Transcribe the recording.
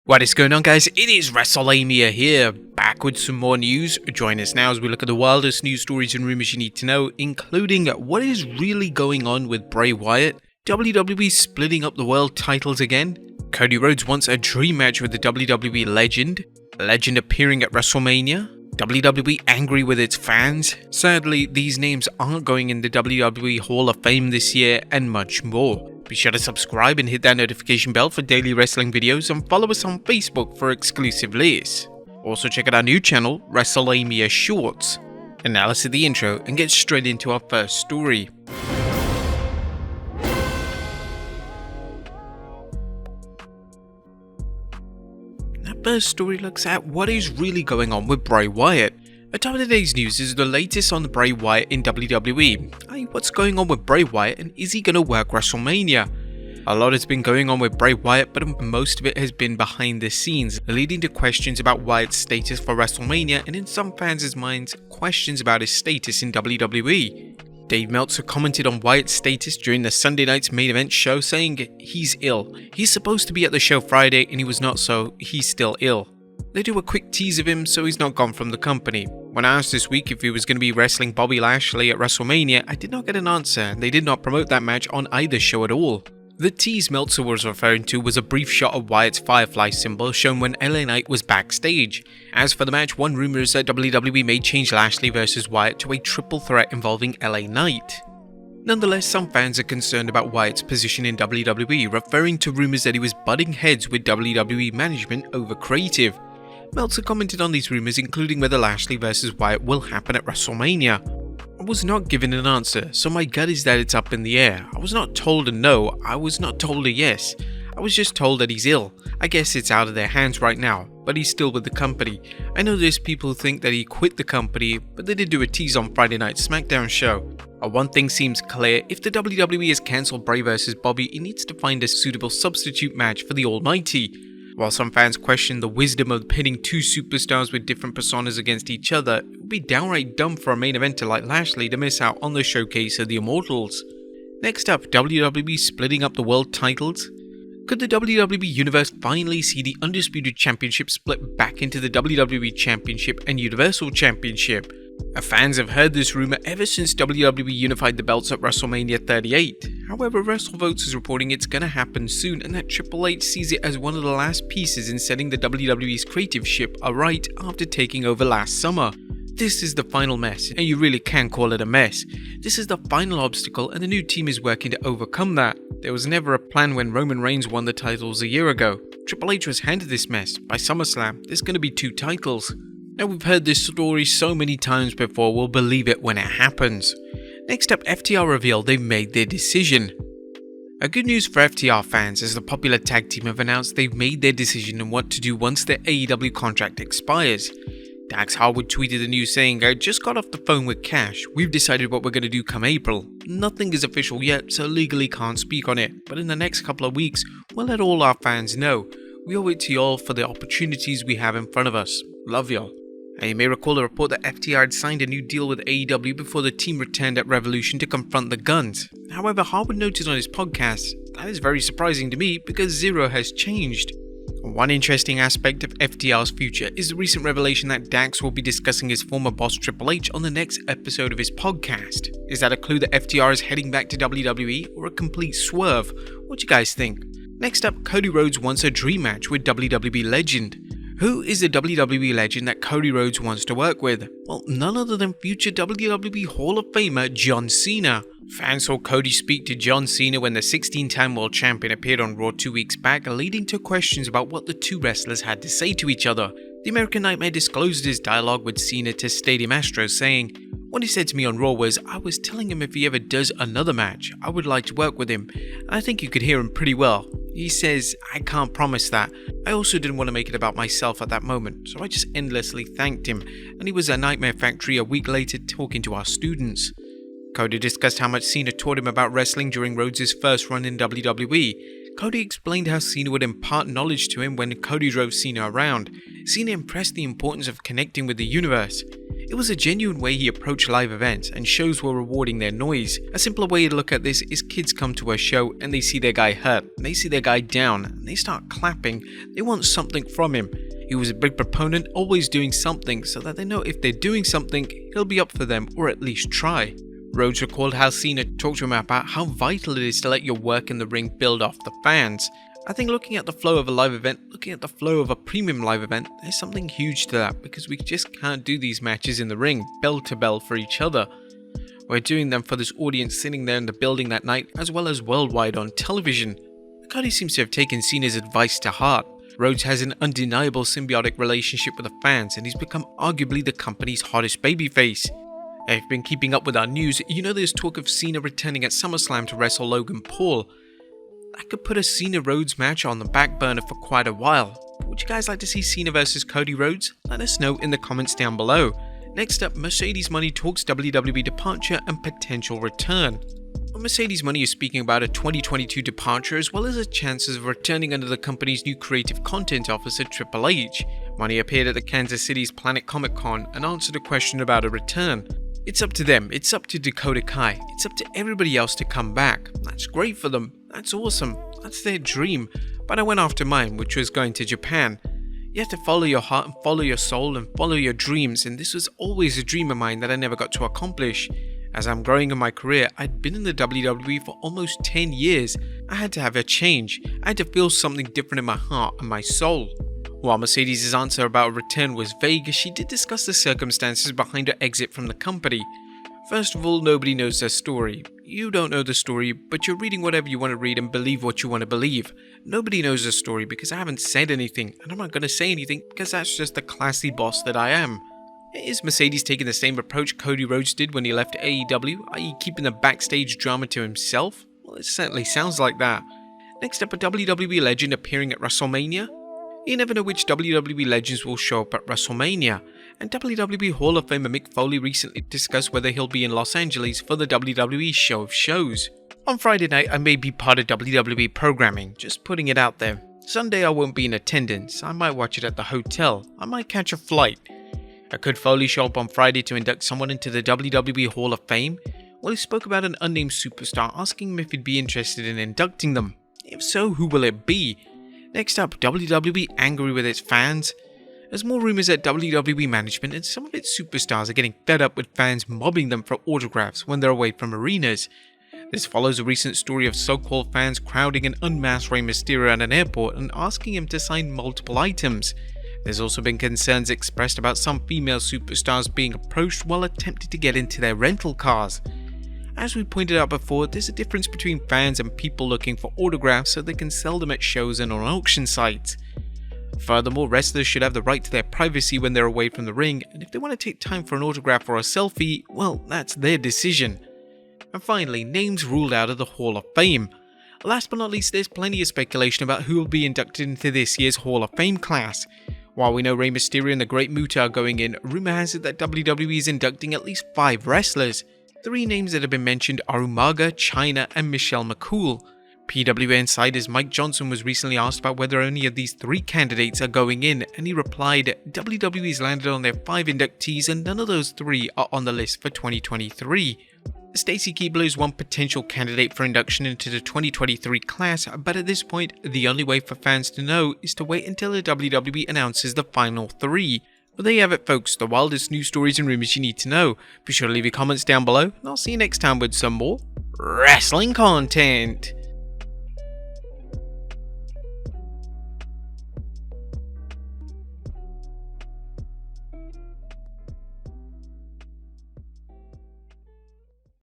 What is going on, guys? It is Wrestlelamia here, back with some more news. Join us now as we look at the wildest news stories and rumors you need to know, including what is really going on with Bray Wyatt, WWE splitting up the world titles again, Cody Rhodes wants a dream match with the WWE legend appearing at WrestleMania, WWE angry with its fans, sadly these names aren't going in the WWE Hall of Fame this year, and much more. Be sure to subscribe and hit that notification bell for daily wrestling videos, and follow us on Facebook for exclusive lists. Also check out our new channel, Wrestlelamia Shorts. And now let's hit the intro and get straight into our first story. That first story looks at what is really going on with Bray Wyatt. Atop of today's news is the latest on Bray Wyatt in WWE. What's going on with Bray Wyatt, and is he going to work WrestleMania? A lot has been going on with Bray Wyatt, but most of it has been behind the scenes, leading to questions about Wyatt's status for WrestleMania, and in some fans' minds, questions about his status in WWE. Dave Meltzer commented on Wyatt's status during the Sunday night's main event show, saying he's ill. He's supposed to be at the show Friday and he was not, so he's still ill. They do a quick tease of him, so he's not gone from the company. When I asked this week if he was going to be wrestling Bobby Lashley at WrestleMania, I did not get an answer, and they did not promote that match on either show at all. The tease Meltzer was referring to was a brief shot of Wyatt's Firefly symbol shown when LA Knight was backstage. As for the match, one rumor is that WWE may change Lashley vs Wyatt to a triple threat involving LA Knight. Nonetheless, some fans are concerned about Wyatt's position in WWE, referring to rumors that he was butting heads with WWE management over creative. Meltzer commented on these rumors, including whether Lashley vs Wyatt will happen at WrestleMania. I was not given an answer, so my gut is that it's up in the air. I was not told a no, I was not told a yes. I was just told that he's ill. I guess it's out of their hands right now, but he's still with the company. I know there's people who think that he quit the company, but they did do a tease on Friday night's SmackDown show. One thing seems clear: if the WWE has cancelled Bray vs Bobby, it needs to find a suitable substitute match for the Almighty. While some fans question the wisdom of pitting two superstars with different personas against each other, it would be downright dumb for a main eventer like Lashley to miss out on the showcase of the Immortals. Next up, WWE splitting up the world titles. Could the WWE Universe finally see the Undisputed Championship split back into the WWE Championship and Universal Championship? Fans have heard this rumor ever since WWE unified the belts at WrestleMania 38. However, WrestleVotes is reporting it's gonna happen soon, and that Triple H sees it as one of the last pieces in setting the WWE's creative ship aright after taking over last summer. This is the final mess, and you really can call it a mess. This is the final obstacle, and the new team is working to overcome that. There was never a plan when Roman Reigns won the titles a year ago. Triple H was handed this mess. By SummerSlam, there's gonna be 2 titles. Now, we've heard this story so many times before, we'll believe it when it happens. Next up, FTR revealed they've made their decision. Good news for FTR fans, as the popular tag team have announced they've made their decision on what to do once their AEW contract expires. Dax Harwood tweeted the news saying, "I just got off the phone with Cash. We've decided what we're going to do come April. Nothing is official yet, so legally can't speak on it, but in the next couple of weeks, we'll let all our fans know. We owe it to y'all for the opportunities we have in front of us. Love y'all." You may recall a report that FTR had signed a new deal with AEW before the team returned at Revolution to confront the Guns. However, Harwood noted on his podcast, "That is very surprising to me because zero has changed." One interesting aspect of FTR's future is the recent revelation that Dax will be discussing his former boss Triple H on the next episode of his podcast. Is that a clue that FTR is heading back to WWE, or a complete swerve? What do you guys think? Next up, Cody Rhodes wants a dream match with WWE legend. Who is the WWE legend that Cody Rhodes wants to work with? Well, none other than future WWE Hall of Famer John Cena. Fans saw Cody speak to John Cena when the 16-time world champion appeared on Raw 2 weeks back, leading to questions about what the two wrestlers had to say to each other. The American Nightmare disclosed his dialogue with Cena to Stadium Astros, saying, "What he said to me on Raw was, I was telling him if he ever does another match, I would like to work with him. I think you could hear him pretty well. He says, I can't promise that. I also didn't want to make it about myself at that moment, so I just endlessly thanked him, and he was at Nightmare Factory a week later talking to our students." Cody discussed how much Cena taught him about wrestling during Rhodes' first run in WWE. Cody explained how Cena would impart knowledge to him when Cody drove Cena around. Cena impressed the importance of connecting with the universe. It was a genuine way he approached live events, and shows were rewarding their noise. A simpler way to look at this is kids come to a show and they see their guy hurt, and they see their guy down, and they start clapping. They want something from him. He was a big proponent, always doing something, so that they know if they're doing something, he'll be up for them or at least try. Rhodes recalled how Cena talked to him about how vital it is to let your work in the ring build off the fans. I think looking at the flow of a live event, looking at the flow of a premium live event, there's something huge to that, because we just can't do these matches in the ring, bell to bell for each other. We're doing them for this audience sitting there in the building that night, as well as worldwide on television. Cody seems to have taken Cena's advice to heart. Rhodes has an undeniable symbiotic relationship with the fans, and he's become arguably the company's hottest babyface. If you've been keeping up with our news, you know there's talk of Cena returning at SummerSlam to wrestle Logan Paul. That could put a Cena-Rhodes match on the back burner for quite a while. Would you guys like to see Cena vs Cody Rhodes? Let us know in the comments down below. Next up, Mercedes Money talks WWE departure and potential return. Mercedes Money is speaking about a 2022 departure, as well as the chances of returning under the company's new creative content officer Triple H. Money appeared at the Kansas City's Planet Comic Con and answered a question about a return. It's up to them, it's up to Dakota Kai, it's up to everybody else to come back. That's great for them, that's awesome, that's their dream, but I went after mine, which was going to Japan. You have to follow your heart and follow your soul and follow your dreams, and this was always a dream of mine that I never got to accomplish. As I'm growing in my career, I'd been in the WWE for almost 10 years. I had to have a change. I had to feel something different in my heart and my soul. While Mercedes' answer about a return was vague, she did discuss the circumstances behind her exit from the company. First of all, nobody knows their story. You don't know the story, but you're reading whatever you want to read and believe what you want to believe. Nobody knows the story because I haven't said anything, and I'm not going to say anything because that's just the classy boss that I am. Is Mercedes taking the same approach Cody Rhodes did when he left AEW, i.e. keeping the backstage drama to himself? Well, it certainly sounds like that. Next up, a WWE legend appearing at WrestleMania. You never know which WWE legends will show up at WrestleMania, and WWE Hall of Famer Mick Foley recently discussed whether he'll be in Los Angeles for the WWE Show of Shows. On Friday night, I may be part of WWE programming, just putting it out there. Sunday I won't be in attendance, I might watch it at the hotel, I might catch a flight. Could Foley show up on Friday to induct someone into the WWE Hall of Fame? Well, he spoke about an unnamed superstar, asking him if he'd be interested in inducting them. If so, who will it be? Next up, WWE angry with its fans. There's more rumours that WWE management and some of its superstars are getting fed up with fans mobbing them for autographs when they're away from arenas. This follows a recent story of so-called fans crowding an unmasked Rey Mysterio at an airport and asking him to sign multiple items. There's also been concerns expressed about some female superstars being approached while attempting to get into their rental cars. As we pointed out before, there's a difference between fans and people looking for autographs so they can sell them at shows and on auction sites. Furthermore, wrestlers should have the right to their privacy when they're away from the ring, and if they want to take time for an autograph or a selfie, well, that's their decision. And finally, names ruled out of the Hall of Fame. Last but not least, there's plenty of speculation about who will be inducted into this year's Hall of Fame class. While we know Rey Mysterio and the Great Muta are going in, rumour has it that WWE is inducting at least 5 wrestlers. 3 names that have been mentioned are Umaga, Chyna, and Michelle McCool. PWA Insider's Mike Johnson was recently asked about whether any of these 3 candidates are going in, and he replied, WWE's landed on their 5 inductees and none of those 3 are on the list for 2023. Stacy Keibler is one potential candidate for induction into the 2023 class, but at this point, the only way for fans to know is to wait until the WWE announces the final 3. Well, there you have it folks, the wildest news stories and rumours you need to know. Be sure to leave your comments down below, and I'll see you next time with some more wrestling content.